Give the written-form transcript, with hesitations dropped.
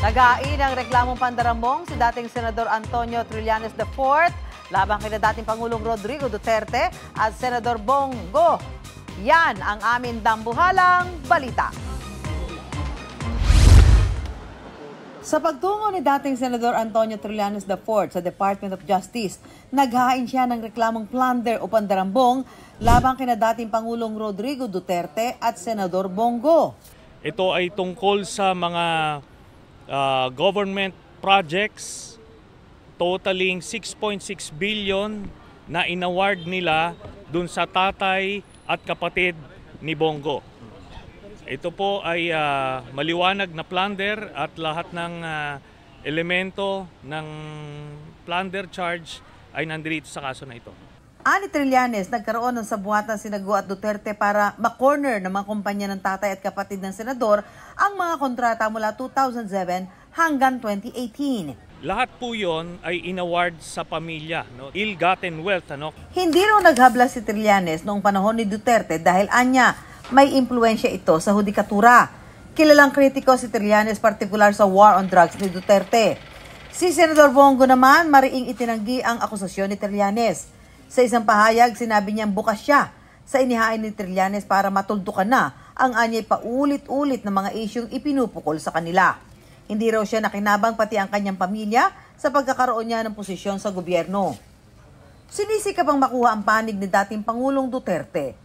Nag-ain ang reklamong pandarambong si dating Senador Antonio Trillanes IV laban kina dating Pangulong Rodrigo Duterte at Senador Bongo. Yan ang aming dambuhalang balita. Sa pagtungo ni dating Senador Antonio Trillanes IV sa Department of Justice, naghahain siya ng reklamong plunder o pandarambong laban kina dating Pangulong Rodrigo Duterte at Senador Bongo. Ito ay tungkol sa mga government projects totaling 6.6 billion na inaward nila dun sa tatay at kapatid ni Bongo. Ito po ay maliwanag na plunder at lahat ng elemento ng plunder charge ay nandito sa kaso na ito. Ani Trillanes, nagkaroon ng sabuatan si Go at Duterte para ma-corner ng mga kumpanya ng tatay at kapatid ng senador ang mga kontrata mula 2007 hanggang 2018. Lahat po yon ay inaward sa pamilya, no? Ill-gotten wealth. Ano? Hindi raw naghabla si Trillanes noong panahon ni Duterte dahil anya may impluensya ito sa hudikatura. Kilalang kritiko si Trillanes partikular sa war on drugs ni Duterte. Si Senador Bongo naman mariing itinanggi ang akusasyon ni Trillanes. Sa isang pahayag, sinabi niyang bukas siya sa inihain ni Trillanes para matuldukan na ang anyay paulit-ulit na mga isyung ipinupukol sa kanila. Hindi raw siya nakinabang pati ang kanyang pamilya sa pagkakaroon niya ng posisyon sa gobyerno. Sinisikap ang makuha ang panig ni dating Pangulong Duterte.